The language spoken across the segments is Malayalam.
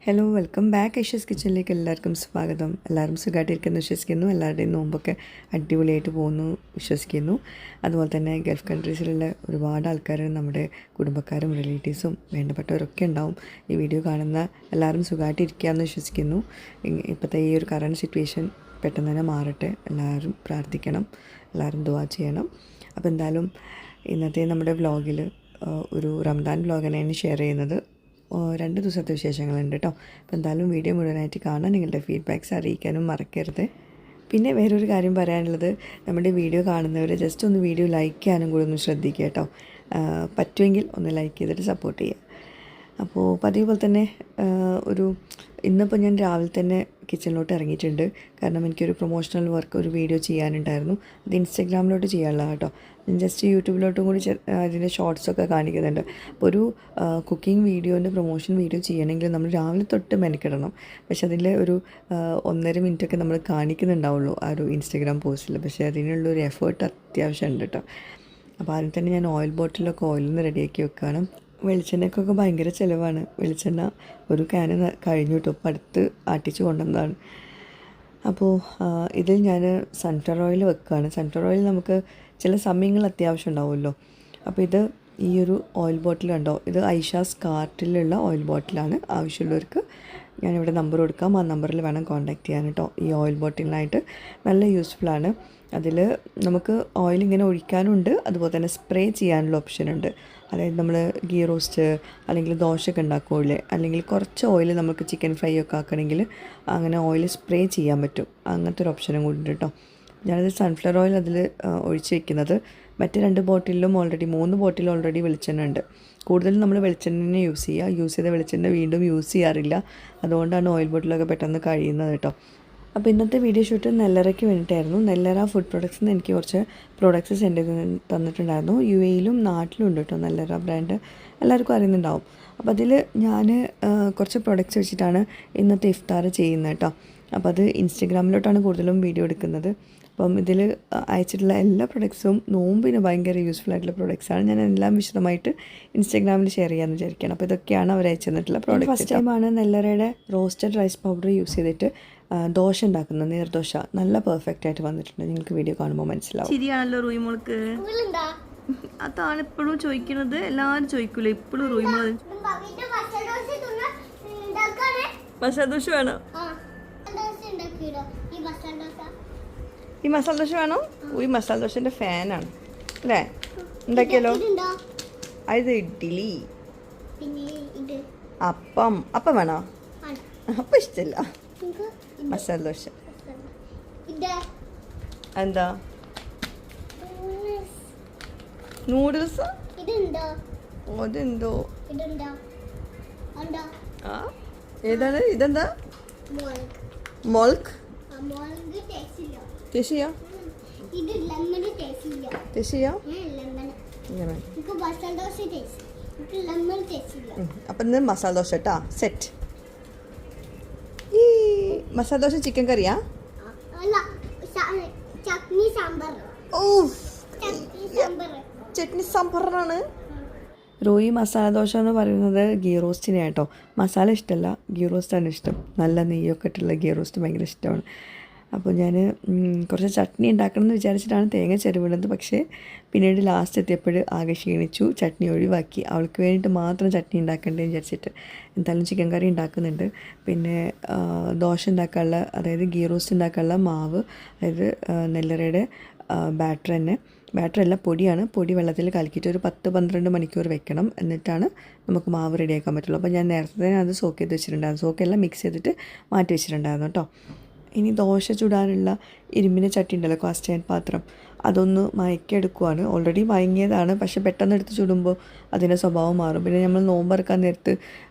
ഹലോ വെൽക്കം ബാക്ക് ഏഷ്യസ് കിച്ചണിലേക്ക് എല്ലാവർക്കും സ്വാഗതം. എല്ലാവരും സുഖമായിട്ടിരിക്കുന്നു വിശ്വസിക്കുന്നു. എല്ലാവരുടെയും നോമ്പൊക്കെ അടിപൊളിയായിട്ട് പോകുന്നു വിശ്വസിക്കുന്നു. അതുപോലെ തന്നെ ഗൾഫ് കൺട്രീസിലുള്ള ഒരുപാട് ആൾക്കാർ നമ്മുടെ കുടുംബക്കാരും റിലേറ്റീവ്സും വേണ്ടപ്പെട്ടവരൊക്കെ ഉണ്ടാവും. ഈ വീഡിയോ കാണുന്ന എല്ലാവരും സുഖമായിട്ടിരിക്കുകയെന്ന് വിശ്വസിക്കുന്നു. ഇപ്പോഴത്തെ ഈ ഒരു കറണ്ട് സിറ്റുവേഷൻ പെട്ടെന്ന് തന്നെ മാറട്ടെ. എല്ലാവരും പ്രാർത്ഥിക്കണം, എല്ലാവരും ദുആ ചെയ്യണം. അപ്പോൾ എന്തായാലും ഇന്നത്തെ നമ്മുടെ വ്ളോഗിൽ ഒരു റംദാൻ വ്ളോഗാണ് ഷെയർ ചെയ്യുന്നത്. 2 ദിവസത്തെ വിശേഷങ്ങളുണ്ട് കേട്ടോ. അപ്പോൾ എന്തായാലും വീഡിയോ മുഴുവനായിട്ട് കാണാൻ നിങ്ങളുടെ ഫീഡ്ബാക്ക്സ് അറിയിക്കാനും മറക്കരുത്. പിന്നെ വേറൊരു കാര്യം പറയാനുള്ളത്, നമ്മുടെ വീഡിയോ കാണുന്നവർ ജസ്റ്റ് ഒന്ന് വീഡിയോ ലൈക്ക് ചെയ്യാനും കൂടി ഒന്ന് ശ്രദ്ധിക്കുക കേട്ടോ. പറ്റുമെങ്കിൽ ഒന്ന് ലൈക്ക് ചെയ്തിട്ട് സപ്പോർട്ട് ചെയ്യുക. അപ്പോൾ പതിവ് പോലെ തന്നെ ഇന്നിപ്പോൾ ഞാൻ രാവിലെ തന്നെ കിച്ചണിലോട്ട് ഇറങ്ങിയിട്ടുണ്ട്. കാരണം എനിക്കൊരു പ്രൊമോഷണൽ വർക്ക് ഒരു വീഡിയോ ചെയ്യാനുണ്ടായിരുന്നു. അത് ഇൻസ്റ്റാഗ്രാമിലോട്ട് ചെയ്യാനുള്ളതാണ് കേട്ടോ. ഞാൻ ജസ്റ്റ് യൂട്യൂബിലോട്ടും കൂടി അതിൻ്റെ ഷോർട്സൊക്കെ കാണിക്കുന്നുണ്ട്. അപ്പോൾ ഒരു കുക്കിംഗ് വീഡിയോൻ്റെ പ്രൊമോഷൻ വീഡിയോ ചെയ്യണമെങ്കിൽ നമ്മൾ രാവിലെ തൊട്ട് മെനക്കിടണം. പക്ഷെ അതിൽ ഒരു 1.5 മിനിറ്റൊക്കെ നമ്മൾ കാണിക്കുന്നുണ്ടാവുള്ളൂ ആ ഒരു ഇൻസ്റ്റാഗ്രാം പോസ്റ്റിൽ. പക്ഷേ അതിനുള്ളൊരു എഫേർട്ട് അത്യാവശ്യമുണ്ട് കേട്ടോ. അപ്പോൾ ആദ്യം തന്നെ ഞാൻ ഓയിൽ ബോട്ടിലൊക്കെ ഓയിലിൽ നിന്ന് റെഡിയാക്കി വെക്കുകയാണ്. വെളിച്ചെണ്ണയ്ക്കൊക്കെ ഭയങ്കര ചിലവാണ്. വെളിച്ചെണ്ണ ഒരു ക്യാന് കഴിഞ്ഞു കേട്ടോ. ഇപ്പം അടുത്ത് ആട്ടിച്ച് കൊണ്ടുവന്നതാണ്. അപ്പോൾ ഇതിൽ ഞാൻ സൺഫ്ലവർ ഓയിൽ വെക്കുകയാണ്. സൺഫ്ലവർ ഓയിൽ നമുക്ക് ചില സമയങ്ങൾ അത്യാവശ്യം ഉണ്ടാവുമല്ലോ. അപ്പോൾ ഇത് ഈ ഒരു ഓയിൽ ബോട്ടിൽ കണ്ടോ, ഇത് ഐഷാസ് കാർട്ടിലുള്ള ഓയിൽ ബോട്ടിലാണ്. ആവശ്യമുള്ളവർക്ക് ഞാനിവിടെ നമ്പർ കൊടുക്കാം, ആ നമ്പറിൽ വേണം കോൺടാക്റ്റ് ചെയ്യാൻ കേട്ടോ. ഈ ഓയിൽ ബോട്ടിലിനായിട്ട് നല്ല യൂസ്ഫുള്ളാണ്. അതിൽ നമുക്ക് ഓയിൽ ഇങ്ങനെ ഒഴിക്കാനുണ്ട്, അതുപോലെ തന്നെ സ്പ്രേ ചെയ്യാനുള്ള ഓപ്ഷൻ ഉണ്ട്. അതായത് നമ്മൾ ഗീ റോസ്റ്റ് അല്ലെങ്കിൽ ദോശയൊക്കെ ഉണ്ടാക്കുമല്ലേ, അല്ലെങ്കിൽ കുറച്ച് ഓയിൽ നമുക്ക് ചിക്കൻ ഫ്രൈ ഒക്കെ ആക്കണമെങ്കിൽ അങ്ങനെ ഓയിൽ സ്പ്രേ ചെയ്യാൻ പറ്റും. അങ്ങനത്തെ ഒരു ഓപ്ഷനും കൂടി ഉണ്ട് കേട്ടോ. ഞാനത് സൺഫ്ലവർ ഓയിൽ അതിൽ ഒഴിച്ച് വയ്ക്കുന്നത്. മറ്റ് 2 ബോട്ടിലും 3 ബോട്ടിലും ഓൾറെഡി വെളിച്ചെണ്ണ ഉണ്ട്. കൂടുതലും നമ്മൾ വെളിച്ചെണ്ണ യൂസ് ചെയ്ത വെളിച്ചെണ്ണ വീണ്ടും യൂസ് ചെയ്യാറില്ല. അതുകൊണ്ടാണ് ഓയിൽ ബോട്ടിലൊക്കെ പെട്ടെന്ന് കഴിയുന്നത് കേട്ടോ. അപ്പോൾ ഇന്നത്തെ വീഡിയോ ഷൂട്ട് നെല്ലറയ്ക്ക് വേണ്ടിയിട്ടായിരുന്നു. നെല്ലറ ഫുഡ് പ്രൊഡക്ട്സിൽ നിന്ന് എനിക്ക് കുറച്ച് പ്രോഡക്റ്റ്സ് സെൻഡ് ചെയ്ത് തന്നിട്ടുണ്ടായിരുന്നു. UAE-ലും നാട്ടിലും ഉണ്ട് കേട്ടോ നെല്ലറ ബ്രാൻഡ്, എല്ലാവർക്കും അറിയുന്നുണ്ടാവും. അപ്പോൾ അതിൽ ഞാൻ കുറച്ച് പ്രൊഡക്റ്റ്സ് വെച്ചിട്ടാണ് ഇന്നത്തെ ഇഫ്താർ ചെയ്യുന്നത് കേട്ടോ. അപ്പോൾ അത് ഇൻസ്റ്റഗ്രാമിലോട്ടാണ് കൂടുതലും വീഡിയോ എടുക്കുന്നത്. അപ്പം ഇതിൽ അയച്ചിട്ടുള്ള എല്ലാ പ്രൊഡക്ട്സും നോമ്പിന് ഭയങ്കര യൂസ്ഫുൾ ആയിട്ടുള്ള പ്രൊഡക്ട്സാണ്. ഞാൻ എല്ലാം വിശദമായിട്ട് ഇൻസ്റ്റഗ്രാമിൽ ഷെയർ ചെയ്യാമെന്ന് വിചാരിക്കുകയാണ്. അപ്പോൾ ഇതൊക്കെയാണ് അവർ അയച്ചു തന്നിട്ടുള്ള പ്രോഡക്റ്റ്. ഫസ്റ്റ് ടൈമാണ് നെല്ലറയുടെ റോസ്റ്റഡ് റൈസ് പൗഡർ യൂസ് ചെയ്തിട്ട് ദോശ ഉണ്ടാക്കുന്നത്, നീർദോശ. നല്ല പെർഫെക്റ്റ് ആയിട്ട് വന്നിട്ടുണ്ട്. നിങ്ങൾക്ക് വീഡിയോ കാണുമ്പോൾ മനസ്സിലാവും. ശരിയാണല്ലോ റൂയിമോൾക്ക്. അതാണ് ഇപ്പോഴും ചോദിക്കുന്നത്, എല്ലാവരും ചോദിക്കൂല ഇപ്പോഴും റൂയിമോൾ മസാല ദോശ വേണം. ഈ മസാല ദോശ വേണം. ഈ മസാല ദോശൻ്റെ ഫാനാണ് അല്ലേ? ഉണ്ടാക്കിയാലോ? അത് ഇഡ്ഡലി, അപ്പം വേണോ? അപ്പം ഇഷ്ടമല്ല മസാല ദോശ. എന്താ നൂഡിൽസ്? അതെന്തോ ആ ഏതാണ്? ഇതെന്താ? മോൾക്ക് ടേസ്റ്റിയാ? അപ്പം ഇന്ന് മസാല ദോശ കേട്ടാ. സെറ്റ്. ഈ മസാല ദോശ ചിക്കൻ കറിയാ? ചട്നി സാമ്പാറാണ്. റോയി മസാല ദോശ എന്ന് പറയുന്നത് ഗീ റോസ്റ്റിനെ കേട്ടോ. മസാല ഇഷ്ടമല്ല, ഗീ റോസ്റ്റാണ് ഇഷ്ടം. നല്ല നെയ്യൊക്കെ ഇട്ടുള്ള ഗീ റോസ്റ്റ് ഭയങ്കര ഇഷ്ടമാണ്. അപ്പോൾ ഞാൻ കുറച്ച് ചട്നി ഉണ്ടാക്കണം എന്ന് വിചാരിച്ചിട്ടാണ് തേങ്ങ ചിരവിടുന്നത്. പക്ഷേ പിന്നീട് ലാസ്റ്റ് എത്തിയപ്പോൾ ആകെ ക്ഷീണിച്ചു, ചട്നി ഒഴിവാക്കി. അവൾക്ക് വേണ്ടിയിട്ട് മാത്രം ചട്നി ഉണ്ടാക്കേണ്ടതെന്ന് വിചാരിച്ചിട്ട് എന്തായാലും ചിക്കൻ കറി ഉണ്ടാക്കുന്നുണ്ട്. പിന്നെ ദോശ ഉണ്ടാക്കാനുള്ള, അതായത് ഗീ റോസ്റ്റ് ഉണ്ടാക്കാനുള്ള മാവ്, അതായത് നെല്ലറയുടെ ബാറ്ററല്ല പൊടിയാണ്. പൊടി വെള്ളത്തിൽ കലക്കിയിട്ട് ഒരു 10-12 മണിക്കൂർ വെക്കണം. എന്നിട്ടാണ് നമുക്ക് മാവ് റെഡിയാക്കാൻ പറ്റുള്ളൂ. അപ്പോൾ ഞാൻ നേരത്തെ തന്നെ അത് സോക്ക് ചെയ്ത് വെച്ചിട്ടുണ്ടായിരുന്നു. സോക്കെല്ലാം മിക്സ് ചെയ്തിട്ട് മാറ്റി വെച്ചിട്ടുണ്ടായിരുന്നു കേട്ടോ. ഇനി ദോശ ചുടാനുള്ള ഇരുമ്പിൻ്റെ ചട്ടി ഉണ്ടല്ലോ, കാസ്റ്റ് അയൺ പാത്രം, അതൊന്ന് മയക്കിയെടുക്കുവാണ്. ഓൾറെഡി മയങ്ങിയതാണ്, പക്ഷെ പെട്ടെന്ന് എടുത്ത് ചുടുമ്പോൾ അതിൻ്റെ സ്വഭാവം മാറും. പിന്നെ നമ്മൾ നോമ്പറക്കാൻ നേരത്ത്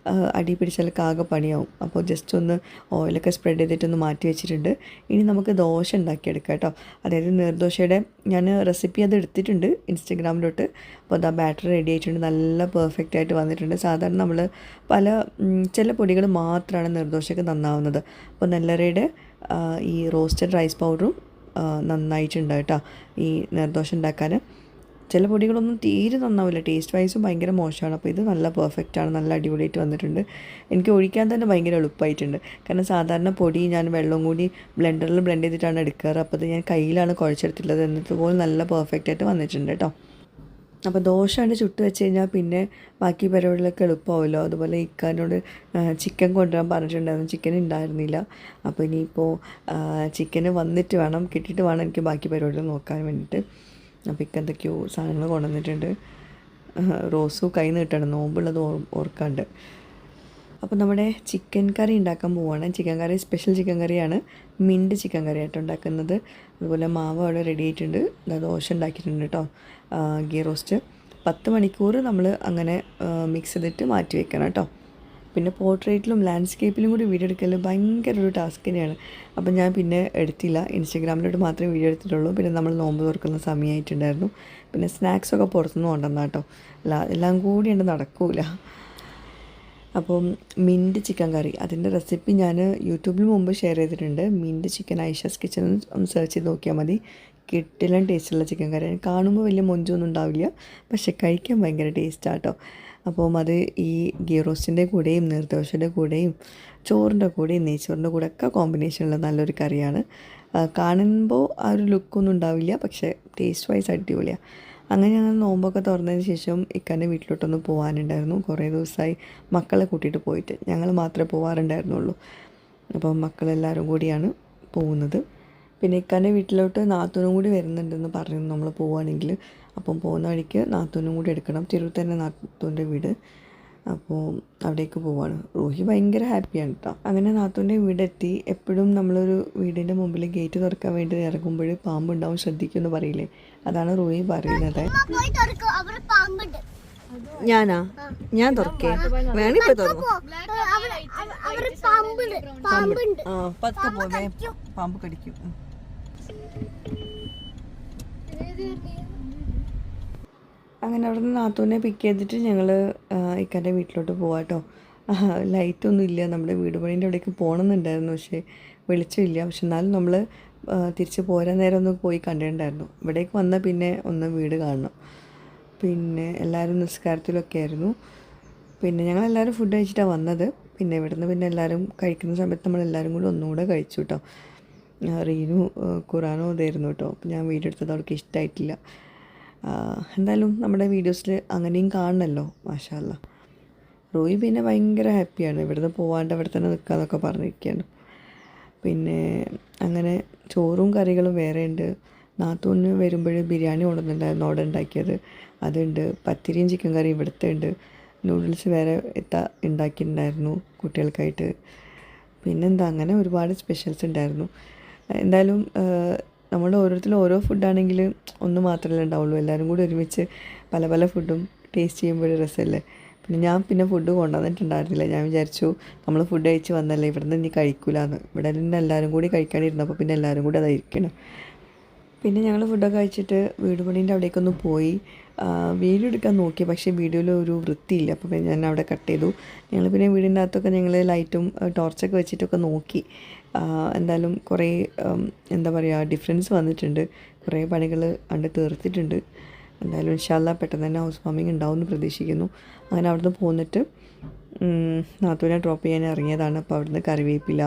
അടി പിടിച്ചാലൊക്കെ ആകെ പണിയാവും. അപ്പോൾ ജസ്റ്റ് ഒന്ന് ഓയിലൊക്കെ സ്പ്രെഡ് ചെയ്തിട്ടൊന്ന് മാറ്റി വെച്ചിട്ടുണ്ട്. ഇനി നമുക്ക് ദോശ ഉണ്ടാക്കിയെടുക്കാം കേട്ടോ. അതായത് നീർദോശയുടെ ഞാൻ റെസിപ്പി അത് എടുത്തിട്ടുണ്ട് ഇൻസ്റ്റഗ്രാമിലോട്ട്. അപ്പോൾ അതാ ബാറ്റർ റെഡി ആയിട്ടുണ്ട്, നല്ല പെർഫെക്റ്റ് ആയിട്ട് വന്നിട്ടുണ്ട്. സാധാരണ നമ്മൾ ചില പൊടികൾ മാത്രമാണ് നീർദോശയ്ക്ക് നന്നാവുന്നത്. അപ്പോൾ നെല്ലറയുടെ ഈ റോസ്റ്റഡ് റൈസ് പൗഡറും നന്നായിട്ടുണ്ട് കേട്ടോ ഈ നീർദോശ ഉണ്ടാക്കാൻ. ചില പൊടികളൊന്നും തീരെ നന്നാവില്ല, ടേസ്റ്റ് വൈസും ഭയങ്കര മോശമാണ്. അപ്പോൾ ഇത് നല്ല പെർഫെക്റ്റാണ്, നല്ല അടിപൊളിയായിട്ട് വന്നിട്ടുണ്ട്. എനിക്ക് ഒഴിക്കാൻ തന്നെ ഭയങ്കര എളുപ്പമായിട്ടുണ്ട്. കാരണം സാധാരണ പൊടി ഞാൻ വെള്ളം കൂടി ബ്ലെൻഡറിൽ ബ്ലെൻഡ് ചെയ്തിട്ടാണ് എടുക്കാറ്. അപ്പോൾ അത് ഞാൻ കയ്യിലാണ് കുഴച്ചെടുത്തിട്ടുള്ളത്. എന്നിട്ടുപോലും നല്ല പെർഫെക്റ്റായിട്ട് വന്നിട്ടുണ്ട് കേട്ടോ. അപ്പോൾ ദോശ കണ്ട് ചുട്ട് വെച്ച് കഴിഞ്ഞാൽ പിന്നെ ബാക്കി പരിപാടികളൊക്കെ എളുപ്പമാവുമല്ലോ. അതുപോലെ ഇക്കാനോട് ചിക്കൻ കൊണ്ടുവരാൻ പറഞ്ഞിട്ടുണ്ടായിരുന്നു, ചിക്കൻ ഉണ്ടായിരുന്നില്ല. അപ്പോൾ ഇനിയിപ്പോൾ ചിക്കന് വന്നിട്ട് വേണം, കിട്ടിയിട്ട് വേണം എനിക്ക് ബാക്കി പരിപാടികൾ നോക്കാൻ വേണ്ടിയിട്ട്. അപ്പോൾ ഇക്ക എന്തൊക്കെയോ സാധനങ്ങൾ കൊണ്ടുവന്നിട്ടുണ്ട്. റോസു കൈ നീട്ടണം, നോമ്പുള്ളത് ഓർക്കാണ്ട്. അപ്പോൾ നമ്മുടെ ചിക്കൻ കറി ഉണ്ടാക്കാൻ പോവുകയാണ്. ചിക്കൻ കറി സ്പെഷ്യൽ ചിക്കൻ കറിയാണ്, മിൻറ്റ് ചിക്കൻ കറിയായിട്ട് ഉണ്ടാക്കുന്നത്. അതുപോലെ മാവ് അവിടെ റെഡി ആയിട്ടുണ്ട്, ദോശ ഉണ്ടാക്കിയിട്ടുണ്ട് കേട്ടോ, ഗീ റോസ്റ്റ്. 10 മണിക്കൂർ നമ്മൾ അങ്ങനെ മിക്സ് ചെയ്തിട്ട് മാറ്റി വെക്കണം കേട്ടോ. പിന്നെ പോർട്രേറ്റിലും ലാൻഡ്സ്കേപ്പിലും കൂടി വീഡിയോ എടുക്കൽ ഭയങ്കര ഒരു ടാസ്ക് തന്നെയാണ്. അപ്പം ഞാൻ പിന്നെ എടുത്തില്ല, ഇൻസ്റ്റഗ്രാമിലോട്ട് മാത്രമേ വീഡിയോ എടുത്തിട്ടുള്ളൂ. പിന്നെ നമ്മൾ നോമ്പ് തുറക്കുന്ന സമയമായിട്ടുണ്ടായിരുന്നു. പിന്നെ സ്നാക്സൊക്കെ പുറത്തുനിന്ന് കൊണ്ടുവന്നാൽ കേട്ടോ, എല്ലാം കൂടി ഉണ്ട് നടക്കൂല. അപ്പം മിൻറ്റ് ചിക്കൻ കറി അതിൻ്റെ റെസിപ്പി ഞാൻ യൂട്യൂബിൽ മുമ്പ് ഷെയർ ചെയ്തിട്ടുണ്ട്. മിൻറ്റ് ചിക്കൻ ഐഷാസ് കിച്ചൺ ഒന്ന് സെർച്ച് ചെയ്ത് നോക്കിയാൽ മതി. കിട്ടില്ല ടേസ്റ്റുള്ള ചിക്കൻ കറി. കാണുമ്പോൾ വലിയ മൊഞ്ചൊന്നും ഉണ്ടാവില്ല, പക്ഷെ കഴിക്കാൻ ഭയങ്കര ടേസ്റ്റാണ് കേട്ടോ. അപ്പം അത് ഈ ഗീ റോസ്റ്റിൻ്റെ കൂടെയും നീർദോശയുടെ കൂടെയും ചോറിൻ്റെ കൂടെയും നെയ്ച്ചോറിൻ്റെ കൂടെ ഒക്കെ കോമ്പിനേഷനുള്ള നല്ലൊരു കറിയാണ്. കാണുമ്പോൾ ആ ഒരു ലുക്കൊന്നും ഉണ്ടാവില്ല, പക്ഷേ ടേസ്റ്റ് വൈസ് അടിപൊളിയാണ്. അങ്ങനെ ഞങ്ങൾ നോമ്പൊക്കെ തുറന്നതിന് ശേഷം ഇക്കാൻ്റെ വീട്ടിലോട്ടൊന്ന് പോകാനുണ്ടായിരുന്നു. കുറേ ദിവസമായി മക്കളെ കൂട്ടിയിട്ട് പോയിട്ട്, ഞങ്ങൾ മാത്രമേ പോകാറുണ്ടായിരുന്നുള്ളൂ. അപ്പം മക്കളെല്ലാവരും കൂടിയാണ് പോകുന്നത്. പിന്നെ ഇക്കാൻ്റെ വീട്ടിലോട്ട് നാത്തൂനും കൂടി വരുന്നുണ്ടെന്ന് പറഞ്ഞു നമ്മൾ പോവുകയാണെങ്കിൽ. അപ്പം പോകുന്ന വഴിക്ക് നാത്തൂനും കൂടി എടുക്കണം. തിരൂർ തന്നെ നാത്തൂൻ്റെ വീട്, അപ്പോൾ അവിടേക്ക് പോവാണ്. റൂഹി ഭയങ്കര ഹാപ്പിയാണ് കേട്ടോ. അങ്ങനെ നാത്തൂൻ്റെ വീടെത്തി. എപ്പോഴും നമ്മളൊരു വീടിൻ്റെ മുമ്പിൽ ഗേറ്റ് തുറക്കാൻ വേണ്ടി ഇറങ്ങുമ്പോൾ പാമ്പുണ്ടാവും, ശ്രദ്ധിക്കുമെന്ന് പറയില്ലേ, അതാണ് റൂഹി പറയുന്നത്. ഞാനാ ഞാൻ തുറക്കേ വേണിപ്പോ തുറന്നു. പതുക്കെ പോവേ, പാമ്പ് കടിക്കും. അങ്ങനെ അവിടെ നിന്ന് നാത്തൂനെ പിക്ക് ചെയ്തിട്ട് ഞങ്ങൾ ഇക്കാൻ്റെ വീട്ടിലോട്ട് പോവാം കേട്ടോ. ലൈറ്റൊന്നും ഇല്ല, നമ്മുടെ വീട് പണീൻ്റെ അവിടേക്ക് പോകണമെന്നുണ്ടായിരുന്നു, പക്ഷേ വെളിച്ചമില്ല. പക്ഷെ എന്നാലും നമ്മൾ തിരിച്ച് പോരാൻ നേരം ഒന്ന് പോയി കണ്ടിട്ടുണ്ടായിരുന്നു. ഇവിടേക്ക് വന്നാൽ പിന്നെ ഒന്ന് വീട് കാണണം. പിന്നെ എല്ലാവരും നിസ്കാരത്തിലൊക്കെ ആയിരുന്നു. പിന്നെ ഞങ്ങളെല്ലാവരും ഫുഡ് കഴിച്ചിട്ടാണ് വന്നത്. പിന്നെ ഇവിടുന്ന് പിന്നെ എല്ലാവരും കഴിക്കുന്ന സമയത്ത് നമ്മളെല്ലാവരും കൂടി ഒന്നുകൂടെ കഴിച്ചു കേട്ടോ. റീനു ഖുറാനും ഇതായിരുന്നു കേട്ടോ. അപ്പം ഞാൻ വീഡിയോ എടുത്തത് അവൾക്ക് ഇഷ്ടമായിട്ടില്ല. എന്തായാലും നമ്മുടെ വീഡിയോസിൽ അങ്ങനെയും കാണണമല്ലോ, മാഷാ അല്ലാ. റോയി പിന്നെ ഭയങ്കര ഹാപ്പിയാണ്, ഇവിടുന്ന് പോവാണ്ട് അവിടെ തന്നെ നിൽക്കാമെന്നൊക്കെ പറഞ്ഞിരിക്കുകയാണ്. പിന്നെ അങ്ങനെ ചോറും കറികളും വേറെ ഉണ്ട്. നാത്തൂന് വരുമ്പോൾ ബിരിയാണി കൊണ്ടുവന്നിട്ടുണ്ടായിരുന്നു, അവിടെ ഉണ്ടാക്കിയത് അതുണ്ട്. പത്തിരിയും ചിക്കൻ കറി ഇവിടുത്തെ ഉണ്ട്. നൂഡിൽസ് വേറെ ഉണ്ടാക്കിയിട്ടുണ്ടായിരുന്നു കുട്ടികൾക്കായിട്ട്. പിന്നെന്താ, അങ്ങനെ ഒരുപാട് സ്പെഷ്യൽസ് ഉണ്ടായിരുന്നു. എന്തായാലും നമ്മൾ ഓരോരുത്തരും ഓരോ ഫുഡാണെങ്കിൽ ഒന്ന് മാത്രമല്ലേ ഉണ്ടാവുള്ളൂ. എല്ലാവരും കൂടി ഒരുമിച്ച് പല പല ഫുഡും ടേസ്റ്റ് ചെയ്യുമ്പോൾ രസമല്ലേ. പിന്നെ ഫുഡ് കൊണ്ടുവന്നിട്ടുണ്ടായിരുന്നില്ല. ഞാൻ വിചാരിച്ചു നമ്മൾ ഫുഡ് കഴിച്ച് വന്നല്ലേ, ഇവിടെ നിന്ന് ഇനി കഴിക്കൂലെന്ന്. ഇവിടെ നിന്ന് എല്ലാവരും കൂടി കഴിക്കാണ്ടിരുന്നപ്പോൾ പിന്നെ എല്ലാവരും കൂടി അതായിരിക്കണം. പിന്നെ ഞങ്ങൾ ഫുഡൊക്കെ കഴിച്ചിട്ട് വീട് പണീൻ്റെ അവിടേക്കൊന്ന് പോയി. വീഡിയോ എടുക്കാൻ നോക്കി, പക്ഷേ വീഡിയോയിൽ ഒരു വൃത്തിയില്ല. അപ്പോൾ പിന്നെ ഞാൻ അവിടെ കട്ട് ചെയ്തു. ഞങ്ങൾ പിന്നെ വീടിൻ്റെ അകത്തൊക്കെ ഞങ്ങൾ ലൈറ്റും ടോർച്ചൊക്കെ വെച്ചിട്ടൊക്കെ നോക്കി. എന്തായാലും കുറേ എന്താ പറയുക, ഡിഫറൻസ് വന്നിട്ടുണ്ട്. കുറേ പണികൾ കണ്ട് തീർത്തിട്ടുണ്ട്. എന്തായാലും ഇൻഷാ അല്ലാ പെട്ടെന്ന് തന്നെ ഹൗസ് വാമിങ് ഉണ്ടാവുമെന്ന് പ്രതീക്ഷിക്കുന്നു. അങ്ങനെ അവിടുന്ന് പോന്നിട്ട് നാത്തൂനെ ഡ്രോപ്പ് ചെയ്യാൻ ഇറങ്ങിയതാണ്. അപ്പോൾ അവിടുന്ന് കറിവേപ്പില,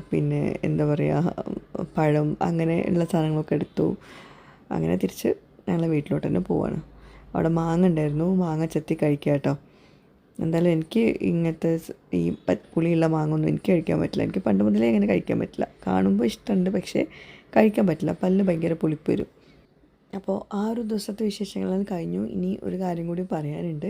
പിന്നെ എന്താ പറയുക, പഴം, അങ്ങനെയുള്ള സാധനങ്ങളൊക്കെ എടുത്തു. അങ്ങനെ തിരിച്ച് ഞങ്ങൾ വീട്ടിലോട്ട് തന്നെ പോവാണ്. അവിടെ മാങ്ങ ഉണ്ടായിരുന്നു, മാങ്ങ ചെത്തി കഴിക്കുക കേട്ടോ. എന്തായാലും എനിക്ക് ഇങ്ങനത്തെ ഈ പുളിയുള്ള മാങ്ങ ഒന്നും എനിക്ക് കഴിക്കാൻ പറ്റില്ല. എനിക്ക് പണ്ട് മുതലേ അങ്ങനെ കഴിക്കാൻ പറ്റില്ല. കാണുമ്പോൾ ഇഷ്ടമുണ്ട്, പക്ഷേ കഴിക്കാൻ പറ്റില്ല, പല്ലിന് ഭയങ്കര പുളിപ്പ് വരും. അപ്പോൾ ആ ഒരു ദിവസത്തെ വിശേഷങ്ങളെല്ലാം കഴിഞ്ഞു. ഇനി ഒരു കാര്യം കൂടി പറയാനുണ്ട്.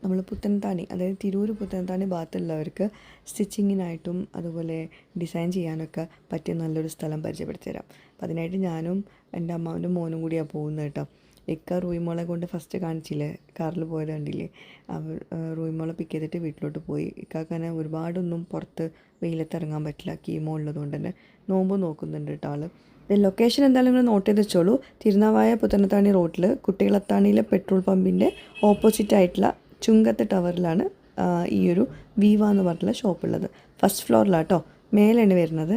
നമ്മൾ പുത്തനത്താണി, അതായത് തിരൂർ പുത്തനത്താണി ഭാഗത്തുള്ളവർക്ക് സ്റ്റിച്ചിങ്ങിനായിട്ടും അതുപോലെ ഡിസൈൻ ചെയ്യാനൊക്കെ പറ്റിയ നല്ലൊരു സ്ഥലം പരിചയപ്പെടുത്തി തരാം. അപ്പോൾ അതിനായിട്ട് ഞാനും എൻ്റെ അമ്മാവൻ്റെ മോനും കൂടിയാണ് പോകുന്നത് കേട്ടോ. ഇക്ക റൂയിമോളെ കൊണ്ട് ഫസ്റ്റ് കാണിച്ചില്ലേ, കാറിൽ പോയത് കണ്ടില്ലേ, റൂയിമോളെ പിക്ക് ചെയ്തിട്ട് വീട്ടിലോട്ട് പോയി. ഇക്കാക്കനെ ഒരുപാടൊന്നും പുറത്ത് വെയിലത്ത് ഇറങ്ങാൻ പറ്റില്ല, കീമോ ഉള്ളതുകൊണ്ട് തന്നെ. നോമ്പ് നോക്കുന്നുണ്ട് കേട്ടോ ആൾ. ലൊക്കേഷൻ എന്തായാലും നിങ്ങൾ നോട്ട് ചെയ്ത് വെച്ചോളൂ. തിരുനാവായ പുത്തനത്താണി റോഡിൽ കുട്ടികളത്താണിയിലെ പെട്രോൾ പമ്പിൻ്റെ ഓപ്പോസിറ്റ് ആയിട്ടുള്ള ചുങ്കത്ത് ടവറിലാണ് ഈ ഒരു വീവ എന്ന് പറഞ്ഞിട്ടുള്ള ഷോപ്പുള്ളത്. ഫസ്റ്റ് ഫ്ലോറിലാണ് കേട്ടോ, മേലാണ് വരുന്നത്.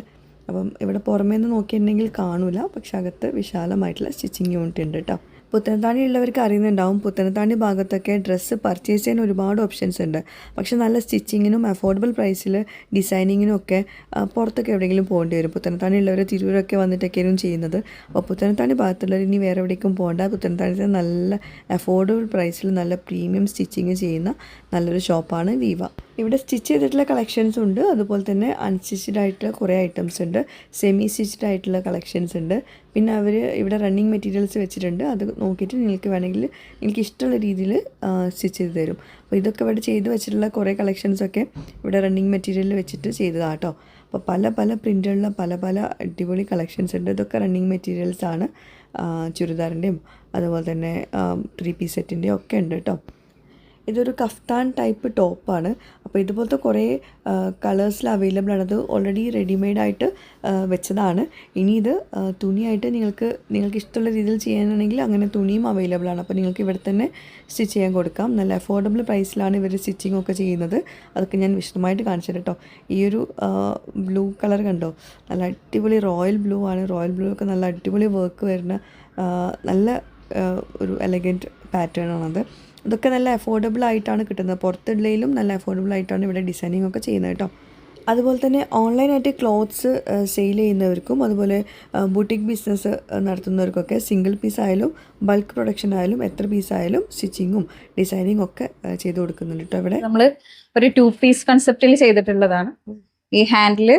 അപ്പം ഇവിടെ പുറമേ നിന്ന് നോക്കിയിട്ടുണ്ടെങ്കിൽ കാണൂല, പക്ഷെ അകത്ത് വിശാലമായിട്ടുള്ള സ്റ്റിച്ചിങ് യൂണിറ്റ് ഉണ്ട് കേട്ടോ. പുത്തനത്താണി ഉള്ളവർക്ക് അറിയുന്നുണ്ടാവും, പുത്തനത്താണി ഭാഗത്തൊക്കെ ഡ്രസ്സ് പർച്ചേസ് ചെയ്യാൻ ഒരുപാട് ഓപ്ഷൻസ് ഉണ്ട്. പക്ഷെ നല്ല സ്റ്റിച്ചിങ്ങിനും അഫോർഡബിൾ പ്രൈസിൽ ഡിസൈനിങ്ങിനും ഒക്കെ പുറത്തൊക്കെ എവിടെയെങ്കിലും പോകേണ്ടി വരും. പുത്തനത്താണി ഉള്ളവർ തിരൂരൊക്കെ വന്നിട്ടൊക്കെയാണ് ചെയ്യുന്നത്. അപ്പോൾ പുത്തനത്താണി ഭാഗത്തുള്ളവർ ഇനി വേറെ എവിടേക്കും പോകേണ്ട, പുത്തനത്താണിത്തെ നല്ല അഫോർഡബിൾ പ്രൈസിൽ നല്ല പ്രീമിയം സ്റ്റിച്ചിങ് ചെയ്യുന്ന നല്ലൊരു ഷോപ്പാണ് വീവ. ഇവിടെ സ്റ്റിച്ച് ചെയ്തിട്ടുള്ള കളക്ഷൻസ് ഉണ്ട്, അതുപോലെ തന്നെ അൺസ്റ്റിച്ച്ഡ് ആയിട്ടുള്ള കുറേ ഐറ്റംസ് ഉണ്ട്, സെമി സ്റ്റിച്ച്ഡ് ആയിട്ടുള്ള കളക്ഷൻസ് ഉണ്ട്. പിന്നെ അവർ ഇവിടെ റണ്ണിങ് മെറ്റീരിയൽസ് വെച്ചിട്ടുണ്ട്. അത് നോക്കിയിട്ട് നിങ്ങൾക്ക് വേണമെങ്കിൽ നിങ്ങൾക്ക് ഇഷ്ടമുള്ള രീതിയിൽ സ്റ്റിച്ച് ചെയ്ത് തരും. അപ്പോൾ ഇതൊക്കെ ഇവിടെ ചെയ്ത് വെച്ചിട്ടുള്ള കുറേ കളക്ഷൻസൊക്കെ ഇവിടെ റണ്ണിങ് മെറ്റീരിയലിൽ വെച്ചിട്ട് ചെയ്തതാണ് കേട്ടോ. അപ്പോൾ പല പല പ്രിൻ്റുള്ള പല പല അടിപൊളി കളക്ഷൻസ് ഉണ്ട്. ഇതൊക്കെ റണ്ണിങ് മെറ്റീരിയൽസാണ്. ചുരിദാറിൻ്റെയും അതുപോലെ തന്നെ 3 പീസ് സെറ്റിൻ്റെയും ഒക്കെ ഉണ്ട് കേട്ടോ. ഇതൊരു കഫ്താൻ ടൈപ്പ് ടോപ്പാണ്. അപ്പോൾ ഇതുപോലത്തെ കുറേ കളേഴ്സിൽ അവൈലബിൾ ആണ്. അത് ഓൾറെഡി റെഡിമെയ്ഡായിട്ട് വെച്ചതാണ്. ഇനി ഇത് തുണിയായിട്ട് നിങ്ങൾക്ക് ഇഷ്ടമുള്ള രീതിയിൽ ചെയ്യാനാണെങ്കിൽ അങ്ങനെ തുണിയും അവൈലബിൾ ആണ്. അപ്പോൾ നിങ്ങൾക്ക് ഇവിടെ തന്നെ സ്റ്റിച്ച് ചെയ്യാൻ കൊടുക്കാം. നല്ല അഫോർഡബിൾ പ്രൈസിലാണ് ഇവർ സ്റ്റിച്ചിങ് ഒക്കെ ചെയ്യുന്നത്. അതൊക്കെ ഞാൻ വിശദമായിട്ട് കാണിച്ചു തരാം കേട്ടോ. ഈ ഒരു ബ്ലൂ കളർ കണ്ടോ, നല്ല അടിപൊളി റോയൽ ബ്ലൂ ആണ്. റോയൽ ബ്ലൂ ഒക്കെ നല്ല അടിപൊളി വർക്ക് വരുന്ന നല്ല ഒരു എലഗൻറ്റ് പാറ്റേൺ ആണത്. ഇതൊക്കെ നല്ല അഫോർഡബിൾ ആയിട്ടാണ് കിട്ടുന്നത്. പുറത്തുള്ളതിലും നല്ല അഫോർഡബിൾ ആയിട്ടാണ് ഇവിടെ ഡിസൈനിങ് ഒക്കെ ചെയ്യുന്നത് കേട്ടോ. അതുപോലെ തന്നെ ഓൺലൈനായിട്ട് ക്ലോത്ത്സ് സെയിൽ ചെയ്യുന്നവർക്കും അതുപോലെ ബുട്ടിക് ബിസിനസ് നടത്തുന്നവർക്കൊക്കെ സിംഗിൾ പീസ് ആയാലും ബൾക്ക് പ്രൊഡക്ഷൻ ആയാലും എത്ര പീസ് ആയാലും സ്റ്റിച്ചിങ്ങും ഡിസൈനിങ്ങും ഒക്കെ ചെയ്ത് കൊടുക്കുന്നുണ്ട് കേട്ടോ. ഇവിടെ നമ്മൾ ഒരു 2 പീസ് കൺസെപ്റ്റിൽ ചെയ്തിട്ടുള്ളതാണ്. ഈ ഹാൻഡിൽ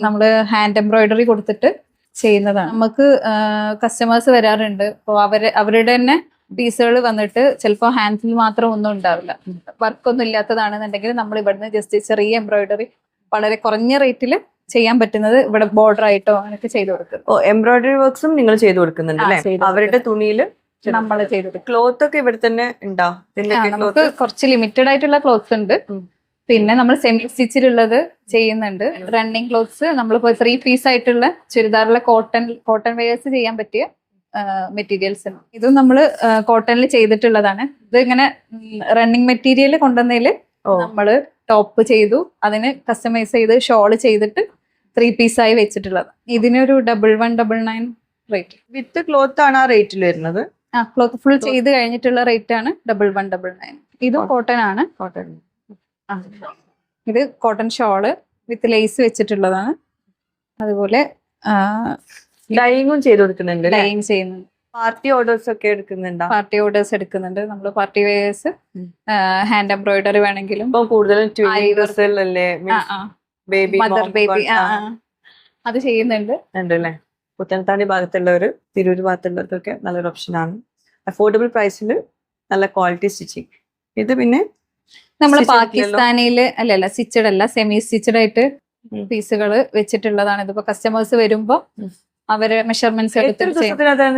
നമ്മൾ ഹാൻഡ് എംബ്രോയിഡറി കൊടുത്തിട്ട് ചെയ്യുന്നതാണ്. നമുക്ക് കസ്റ്റമേഴ്സ് വരാറുണ്ട്. അപ്പോൾ അവരുടെ തന്നെ പീസുകൾ വന്നിട്ട് ചിലപ്പോൾ ഹാൻഡിൽ മാത്രം ഒന്നും ഉണ്ടാവില്ല, വർക്കൊന്നും ഇല്ലാത്തതാണെന്നുണ്ടെങ്കിൽ നമ്മൾ ഇവിടുന്ന് ജസ്റ്റ് ചെറിയ എംബ്രോയിഡറി വളരെ കുറഞ്ഞ റേറ്റിൽ ചെയ്യാൻ പറ്റുന്നത് ഇവിടെ ബോർഡർ ആയിട്ടോ അങ്ങനെയൊക്കെ ചെയ്ത് കൊടുക്കും. എംബ്രോയിഡറി വർക്ക്സും നിങ്ങൾ ചെയ്ത് കൊടുക്കുന്നുണ്ട് അല്ലേ? അവരുടെ തുണിയിൽ നമ്മൾ ചെയ്ത് കൊടുക്കും. ക്ലോത്ത് ഒക്കെ ഇവിടെ തന്നെ ഉണ്ടോ? നമുക്ക് കുറച്ച് ലിമിറ്റഡ് ആയിട്ടുള്ള ക്ലോത്ത്സ് ഉണ്ട്. പിന്നെ നമ്മൾ സെമി സ്റ്റിച്ചിലുള്ളത് ചെയ്യുന്നുണ്ട്. റണ്ണിങ് ക്ലോത്ത്സ് നമ്മളിപ്പോൾ 3 പീസ് ആയിട്ടുള്ള ചുരിദാറിലെ കോട്ടൺ വെയേഴ്സ് ചെയ്യാൻ പറ്റിയ മെറ്റീരിയൽസ്. ഇതും നമ്മൾ കോട്ടണിൽ ചെയ്തിട്ടുള്ളതാണ്. ഇത് ഇങ്ങനെ റണ്ണിങ് മെറ്റീരിയൽ കൊണ്ടുവന്നതിൽ നമ്മൾ ടോപ്പ് ചെയ്തു, അതിന് കസ്റ്റമൈസ് ചെയ്ത് ഷോള് ചെയ്തിട്ട് 3 പീസായി വെച്ചിട്ടുള്ളത്. ഇതിനൊരു 1199 റേറ്റ്. വിത്ത് ക്ലോത്ത് ആണ് ആ റേറ്റിൽ വരുന്നത്. ക്ലോത്ത് ഫുൾ ചെയ്ത് കഴിഞ്ഞിട്ടുള്ള റേറ്റ് ആണ് 1199. ഇതും കോട്ടൺ ആണ്. ഇത് കോട്ടൺ ഷോള് വിത്ത് ലേസ് വെച്ചിട്ടുള്ളതാണ്. അതുപോലെ ഡൈയിങ്ങും ചെയ്ത് കൊടുക്കുന്നുണ്ട്. ഡൈയിങ് ചെയ്യുന്നുണ്ട്. പാർട്ടി ഓർഡേഴ്സ് ഒക്കെ എടുക്കുന്നുണ്ടോ? പാർട്ടി ഓർഡേഴ്സ് എടുക്കുന്നുണ്ട്. നമ്മൾ പാർട്ടി വെയേഴ്സ് ഹാൻഡ് എംബ്രോയിഡറി വേണമെങ്കിലും കൂടുതലും മദർ ബേബി അത് ചെയ്യുന്നുണ്ട്. ഉണ്ടല്ലേ? പുത്തനത്താണി ഭാഗത്തുള്ളവര്, തിരൂര് ഭാഗത്തുള്ളവർക്കൊക്കെ നല്ലൊരു ഓപ്ഷനാണ്. അഫോർഡബിൾ പ്രൈസിൽ നല്ല ക്വാളിറ്റി സ്റ്റിച്ചിങ്. ഇത് പിന്നെ നമ്മൾ പാകിസ്ഥാനിയില് അല്ലല്ല സ്റ്റിച്ചഡ് അല്ല, സെമി സ്റ്റിച്ചഡ് ആയിട്ട് പീസുകൾ വെച്ചിട്ടുള്ളതാണ്. ഇതിപ്പോ കസ്റ്റമേഴ്സ് വരുമ്പോ അവര് മെഷർമെന്റ്സ്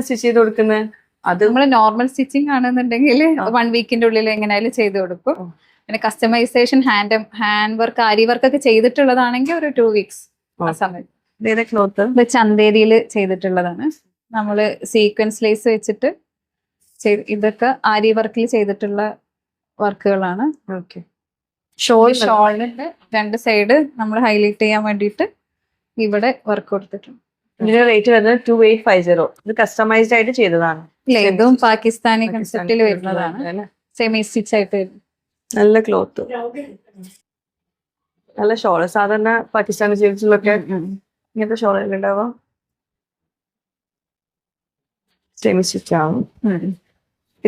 സ്റ്റിച്ച് ചെയ്ത് കൊടുക്കുന്നത്. അത് നമ്മൾ നോർമൽ സ്റ്റിച്ചിങ് ആണെന്നുണ്ടെങ്കിൽ 1 വീക്കിന്റെ ഉള്ളിൽ എങ്ങനെയായാലും ചെയ്ത് കൊടുക്കും. പിന്നെ കസ്റ്റമൈസേഷൻ ഹാൻഡ് വർക്ക് ആരി വർക്ക് ഒക്കെ ചെയ്തിട്ടുള്ളതാണെങ്കിൽ ഒരു 2 വീക്സ് ആ സമയത്ത്. ഇത് ചന്തേരിയിൽ ചെയ്തിട്ടുള്ളതാണ്. നമ്മള് സീക്വൻസ് ലേസ് വെച്ചിട്ട് ഇതൊക്കെ ആരി വർക്കിൽ ചെയ്തിട്ടുള്ള വർക്കുകളാണ്. ഷോളിന്റെ 2 സൈഡ് നമ്മൾ ഹൈലൈറ്റ് ചെയ്യാൻ വേണ്ടിയിട്ട് ഇവിടെ വർക്ക് കൊടുത്തിട്ടുണ്ട്. ഇതിന്റെ റേറ്റ് വരുന്നത് 2850. ഇത് കസ്റ്റമൈസ്ഡ് ആയിട്ട് ചെയ്തതാണ്. ഇതും പാകിസ്ഥാനി കൺസെപ്റ്റിൽ വരുന്നതാണ്. സെമി സ്റ്റിച്ച് ആയിട്ട് വരുന്നത്. നല്ല ക്ലോത്ത്, നല്ല ഷോള്. സാധാരണ പാകിസ്ഥാനി ജീൻസിലൊക്കെ ഇങ്ങനത്തെ ഷോളൊക്കെ ഉണ്ടാവുക സെമി സ്റ്റിച്ച് ആവും.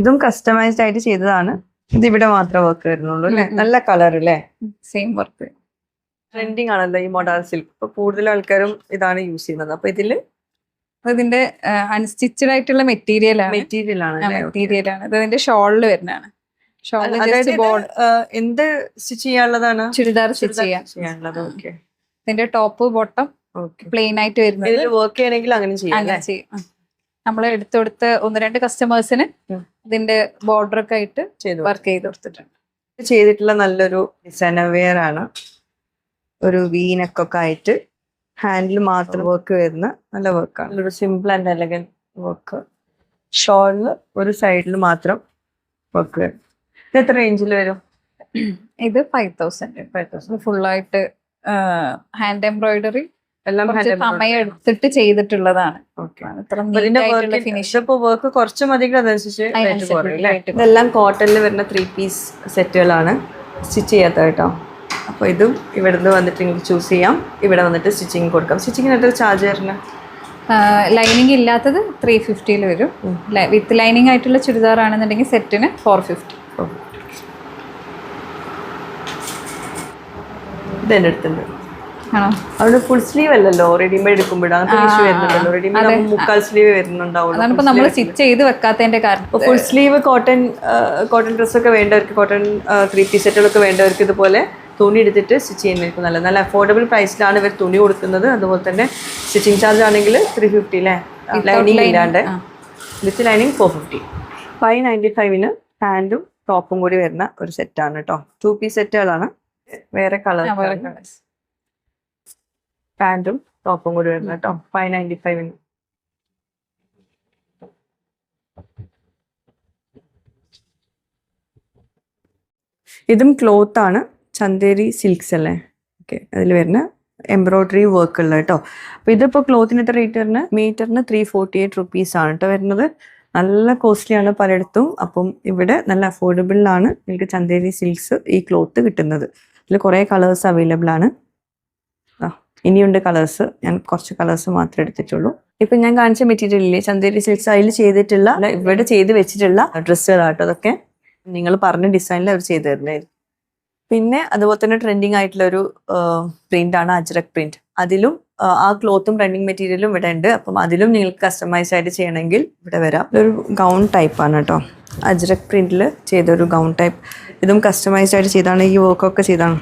ഇതും കസ്റ്റമൈസ്ഡ് ആയിട്ട് ചെയ്തതാണ്. ഇത് ഇവിടെ മാത്രമേ വർക്ക് വരുന്നുള്ളൂ അല്ലെ? നല്ല കളർ അല്ലേ? Same work. ട്രെൻഡിങ് ആണല്ലോ ഈ മോഡൽ സിൽക്ക്. ഇപ്പൊ കൂടുതൽ ആൾക്കാരും ഇതാണ് യൂസ് ചെയ്യുന്നത്. അപ്പൊ ഇതിന്റെ അൺസ്റ്റിച്ചഡ് ആയിട്ടുള്ള മെറ്റീരിയൽ ആണ്. ഇതിന്റെ ഷോളിൽ വരുന്നതാണ്. എന്ത് സ്റ്റിച്ച് ചെയ്യാനുള്ളതാണ്? ചുരിദാർ സ്റ്റിച്ച് ചെയ്യാനുള്ളത്. ഇതിന്റെ ടോപ്പ് ബോട്ടം പ്ലെയിൻ ആയിട്ട് വരുന്നത്. വർക്ക് ചെയ്യണമെങ്കിൽ അങ്ങനെ ചെയ്യും. നമ്മൾ എടുത്തെടുത്ത് 1-2 കസ്റ്റമേഴ്സിന് ഇതിന്റെ ബോർഡർ ഒക്കെ ആയിട്ട് വർക്ക് ചെയ്ത് കൊടുത്തിട്ടുണ്ട്. ചെയ്തിട്ടുള്ള നല്ലൊരു ഡിസൈനർ വെയർ ആണ്. ഒരു വീനക്കൊക്കെ ആയിട്ട് ഹാൻഡിൽ മാത്രം വർക്ക് വരുന്ന നല്ല വർക്കാണ്. ഒരു സിമ്പിൾ ആൻഡ് എലഗന്റ് വർക്ക്. ഷോളില് ഒരു സൈഡിൽ മാത്രം വർക്ക് വരും. ഇത് എത്ര റേഞ്ചിൽ വരും? ഇത് 5000 ഫുള്ളായിട്ട് ഹാൻഡ് എംബ്രോയിഡറി എല്ലാം കുറച്ച് സമയം എടുത്തിട്ട് ചെയ്തിട്ടുള്ളതാണ്. അത്ര neat ആയിട്ടുള്ള finish. വർക്ക് കുറച്ച് മതിയെങ്കിൽ അതനുസരിച്ച് ഇതെല്ലാം കോട്ടണിൽ വരുന്ന 3 പീസ് സെറ്റുകളാണ്, സ്റ്റിച്ച് ചെയ്യാത്ത കേട്ടോ. അപ്പോൾ ഇതും ഇവിടുന്ന് വന്നിട്ട് നിങ്ങൾക്ക് ചൂസ് ചെയ്യാം, ഇവിടെ വന്നിട്ട് സ്റ്റിച്ചിങ് കൊടുക്കാം. സ്റ്റിച്ചിങ്ങിന് എത്ര ചാർജ് വരുന്നത്? ലൈനിങ് ഇല്ലാത്തത് 350 വരും. വിത്ത് ലൈനിങ് ആയിട്ടുള്ള ചുരിദാർ ആണെന്നുണ്ടെങ്കിൽ സെറ്റിന് 450. ഇതെൻ്റെ അടുത്തുണ്ട്. ആണോ? അവിടെ ഫുൾ സ്ലീവ് അല്ലല്ലോ, റെഡിമെയ്ഡ് എടുക്കുമ്പോഴാണ് വരുന്നുണ്ടല്ലോ. റെഡിമെയ്ഡ് മുക്കാൽ സ്ലീവ് വരുന്നുണ്ടാവുള്ളൂ. അതാണ് നമ്മൾ സ്റ്റിച്ച് ചെയ്ത് വെക്കാത്തതിന്റെ കാരണം. ഫുൾ സ്ലീവ് കോട്ടൺ ഡ്രസ്സൊക്കെ വേണ്ടവർക്ക്, കോട്ടൺ 3 പീസ് സെറ്റുകളൊക്കെ വേണ്ടവർക്ക് ഇതുപോലെ തുണി എടുത്തിട്ട് സ്റ്റിച്ച് ചെയ്യുന്നതായിരിക്കും നല്ലത്. നല്ല അഫോർഡബിൾ പ്രൈസിലാണ് ഇവർ തുണി കൊടുക്കുന്നത്. അതുപോലെ തന്നെ സ്റ്റിച്ചിങ് ചാർജ് ആണെങ്കിൽ 350 അല്ലേ, ലൈനിങ് ഇല്ലാണ്ട്. With lining 450. 595 പാൻറ്റും ടോപ്പും കൂടി വരുന്ന ഒരു സെറ്റാണ് കേട്ടോ. 2 പീസ് സെറ്റുകളാണ്, വേറെ കളർ പാൻറ്റും ടോപ്പും കൂടി വരുന്ന കേട്ടോ. 595. ഇതും ക്ലോത്ത് ആണ്, ചന്തേരി സിൽക്സ് അല്ലേ. ഓക്കെ, അതിൽ വരുന്ന എംബ്രോയ്ഡറി വർക്ക് ഉള്ള കേട്ടോ. അപ്പോൾ ഇതിപ്പോൾ ക്ലോത്തിന് എത്ര റേറ്റ് വരുന്നത്? മീറ്ററിന് 348 റുപ്പീസ് ആണ് കേട്ടോ വരുന്നത്. നല്ല കോസ്റ്റ്ലി ആണ് പലയിടത്തും. അപ്പം ഇവിടെ നല്ല അഫോർഡബിളിലാണ് നിങ്ങൾക്ക് ചന്തേരി സിൽക്സ് ഈ ക്ലോത്ത് കിട്ടുന്നത്. ഇതിൽ കുറേ കളേഴ്സ് അവൈലബിൾ ആണ്. ഇനിയുണ്ട് കളേഴ്സ്, ഞാൻ കുറച്ച് കളേഴ്സ് മാത്രമേ എടുത്തിട്ടുള്ളൂ. ഇപ്പം ഞാൻ കാണിച്ച മെറ്റീരിയലില്ലേ ചന്തേരി സിൽക്സ്, അതിൽ ചെയ്തിട്ടുള്ള ഇവിടെ ചെയ്ത് വെച്ചിട്ടുള്ള ഡ്രസ്സുകളാട്ടോ അതൊക്കെ. നിങ്ങൾ പറഞ്ഞ ഡിസൈനിൽ അവർ ചെയ്ത് തരുന്നതായിരിക്കും. പിന്നെ അതുപോലെ തന്നെ ട്രെൻഡിങ് ആയിട്ടുള്ള ഒരു പ്രിന്റ് ആണ് അജ്രക് പ്രിന്റ്. അതിലും ആ ക്ലോത്തും റണ്ണിങ് മെറ്റീരിയലും ഇവിടെ ഉണ്ട്. അപ്പം അതിലും നിങ്ങൾക്ക് കസ്റ്റമൈസ് ആയിട്ട് ചെയ്യണമെങ്കിൽ ഇവിടെ വരാം. ഇതൊരു ഗൗൺ ടൈപ്പാണ് കേട്ടോ, അജ്രക് പ്രിന്റിൽ ചെയ്തൊരു ഗൗൺ ടൈപ്പ്. ഇതും കസ്റ്റമൈസ്ഡ് ആയിട്ട് ചെയ്താണ്, ഈ വർക്കൊക്കെ ചെയ്താണ്.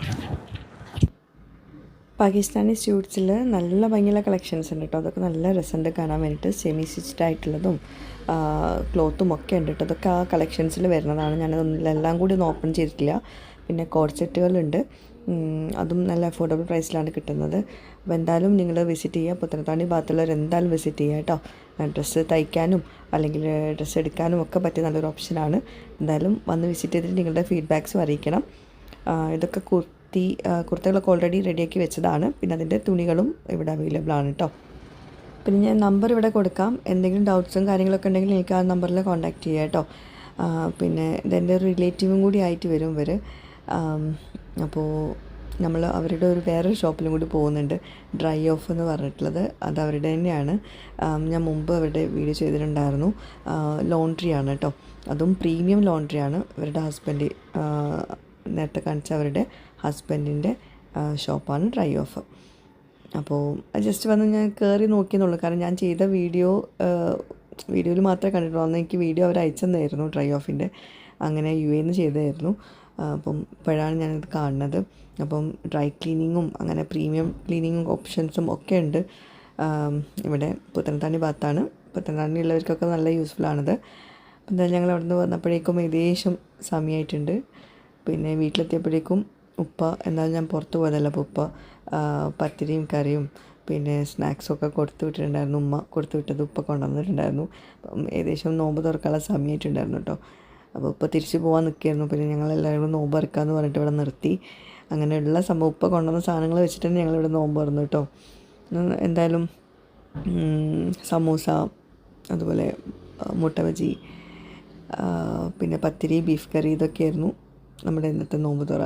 പാകിസ്ഥാനി സ്യൂട്ട്സിൽ നല്ല ഭംഗിയുള്ള കളക്ഷൻസ് ഉണ്ട് കേട്ടോ. അതൊക്കെ നല്ല രസമുണ്ട് കാണാൻ വേണ്ടിയിട്ട്. സെമി സ്റ്റിച്ച്ഡ് ആയിട്ടുള്ളതും ക്ലോത്തും ഒക്കെ ഉണ്ട് കേട്ടോ. അതൊക്കെ ആ കളക്ഷൻസിൽ വരുന്നതാണ്. ഞാനതൊന്നും കൂടി ഒന്ന് ഓപ്പൺ ചെയ്തിട്ടില്ല. പിന്നെ കോഡ് സെറ്റുകളുണ്ട്, അതും നല്ല അഫോർഡബിൾ പ്രൈസിലാണ് കിട്ടുന്നത്. അപ്പോൾ എന്തായാലും നിങ്ങൾ വിസിറ്റ് ചെയ്യുക. പുത്തനത്താണി ഭാഗത്തുള്ളവർ എന്തായാലും വിസിറ്റ് ചെയ്യുക കേട്ടോ. ഡ്രസ്സ് തയ്ക്കാനും അല്ലെങ്കിൽ ഡ്രസ്സ് എടുക്കാനും ഒക്കെ പറ്റിയ നല്ലൊരു ഓപ്ഷനാണ്. എന്തായാലും വന്ന് വിസിറ്റ് ചെയ്തിട്ട് നിങ്ങളുടെ ഫീഡ്ബാക്സും അറിയിക്കണം. ഇതൊക്കെ കുർത്തകളൊക്കെ ഓൾറെഡി റെഡിയാക്കി വെച്ചതാണ്. പിന്നെ അതിൻ്റെ തുണികളും ഇവിടെ അവൈലബിൾ ആണ് കേട്ടോ. പിന്നെ ഞാൻ നമ്പർ ഇവിടെ കൊടുക്കാം. എന്തെങ്കിലും ഡൗട്ട്സും കാര്യങ്ങളൊക്കെ ഉണ്ടെങ്കിൽ എനിക്ക് ആ നമ്പറിൽ കോൺടാക്റ്റ് ചെയ്യാം കേട്ടോ. പിന്നെ ഇതെൻ്റെ ഒരു റിലേറ്റീവും കൂടി ആയിട്ട് വരും ഇവർ. അപ്പോൾ നമ്മൾ അവരുടെ വേറൊരു ഷോപ്പിലും കൂടി പോകുന്നുണ്ട്, ഡ്രൈ ഓഫ് എന്ന് പറഞ്ഞിട്ടുള്ളത്. അത് അവരുടെ തന്നെയാണ്. ഞാൻ മുമ്പ് അവരുടെ വീഡിയോ ചെയ്തിട്ടുണ്ടായിരുന്നു. ലോണ്ട്രിയാണ് കേട്ടോ, അതും പ്രീമിയം ലോണ്ട്രിയാണ്. ഇവരുടെ ഹസ്ബൻഡ്, നേരത്തെ കാണിച്ച അവരുടെ ഹസ്ബൻഡിൻ്റെ ഷോപ്പാണ് ഡ്രൈ ഓഫ്. അപ്പോൾ ജസ്റ്റ് വന്ന് ഞാൻ കയറി നോക്കിയെന്നുള്ളൂ. കാരണം ഞാൻ ചെയ്ത വീഡിയോയിൽ മാത്രമേ കണ്ടിട്ടുള്ളൂ. അന്ന് എനിക്ക് വീഡിയോ അവർ അയച്ചെന്നായിരുന്നു ഡ്രൈ ഓഫിൻ്റെ. അങ്ങനെ UAE ചെയ്തതായിരുന്നു. അപ്പം ഇപ്പോഴാണ് ഞാനിത് കാണുന്നത്. അപ്പം ഡ്രൈ ക്ലീനിങ്ങും അങ്ങനെ പ്രീമിയം ക്ലീനിങ്ങും ഓപ്ഷൻസും ഒക്കെ ഉണ്ട് ഇവിടെ. പുത്തനത്താണി ഭാഗത്താണ്. പുത്തനത്താണിയുള്ളവർക്കൊക്കെ നല്ല യൂസ്ഫുള്ളാണിത്. അപ്പം എന്തായാലും ഞങ്ങൾ അവിടെ നിന്ന് വന്നപ്പോഴേക്കും ഏകദേശം സമയമായിട്ടുണ്ട്. പിന്നെ വീട്ടിലെത്തിയപ്പോഴേക്കും എന്നാലും ഞാൻ പുറത്ത് പോയതല്ല, അപ്പോൾ പത്തിരിയും കറിയും പിന്നെ സ്നാക്സൊക്കെ കൊടുത്തു വിട്ടിട്ടുണ്ടായിരുന്നു. ഉമ്മ കൊടുത്തു വിട്ടത് കൊണ്ടുവന്നിട്ടുണ്ടായിരുന്നു. അപ്പം ഏകദേശം നോമ്പ് തുറക്കാനുള്ള സമയമായിട്ടുണ്ടായിരുന്നു കേട്ടോ. അപ്പോൾ തിരിച്ച് പോകാൻ നിൽക്കുകയായിരുന്നു. പിന്നെ ഞങ്ങളെല്ലാവരും നോമ്പ് ഇറക്കാമെന്ന് പറഞ്ഞിട്ട് ഇവിടെ നിർത്തി. അങ്ങനെയുള്ള സംഭവം കൊണ്ടുവന്ന സാധനങ്ങൾ വെച്ചിട്ട് തന്നെ ഞങ്ങളിവിടെ നോമ്പ് തുറന്നു കേട്ടോ. എന്തായാലും സമൂസ, അതുപോലെ മുട്ട ബജി, പിന്നെ പത്തിരി, ബീഫ് കറി, ഇതൊക്കെയായിരുന്നു നമ്മുടെ ഇന്നത്തെ നോമ്പ് തുറ.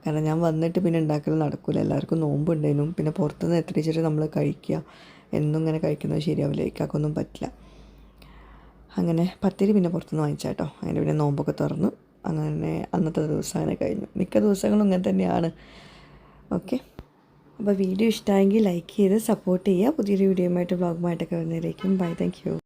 കാരണം ഞാൻ വന്നിട്ട് പിന്നെ ഉണ്ടാക്കൽ നടക്കില്ല, എല്ലാവർക്കും നോമ്പുണ്ടേനും. പിന്നെ പുറത്തുനിന്ന് എത്തിച്ചിട്ട് നമ്മൾ കഴിക്കുക, എന്നും ഇങ്ങനെ കഴിക്കുന്നത് ശരിയാവില്ല, ഇക്കാക്കൊന്നും പറ്റില്ല. അങ്ങനെ പത്തിരി പിന്നെ പുറത്തുനിന്ന് വാങ്ങിച്ചാട്ടോ. അങ്ങനെ പിന്നെ നോമ്പൊക്കെ തുറന്നു. അങ്ങനെ അന്നത്തെ ദിവസം അങ്ങനെ കഴിഞ്ഞു. മിക്ക ദിവസങ്ങളും ഇങ്ങനെ തന്നെയാണ്. ഓക്കെ, അപ്പോൾ വീഡിയോ ഇഷ്ടമായെങ്കിൽ ലൈക്ക് ചെയ്ത് സപ്പോർട്ട് ചെയ്യുക. പുതിയൊരു വീഡിയോയുമായിട്ട് വ്ളോഗുമായിട്ടൊക്കെ വരുന്നതിലേക്കും ബൈ. Thank you.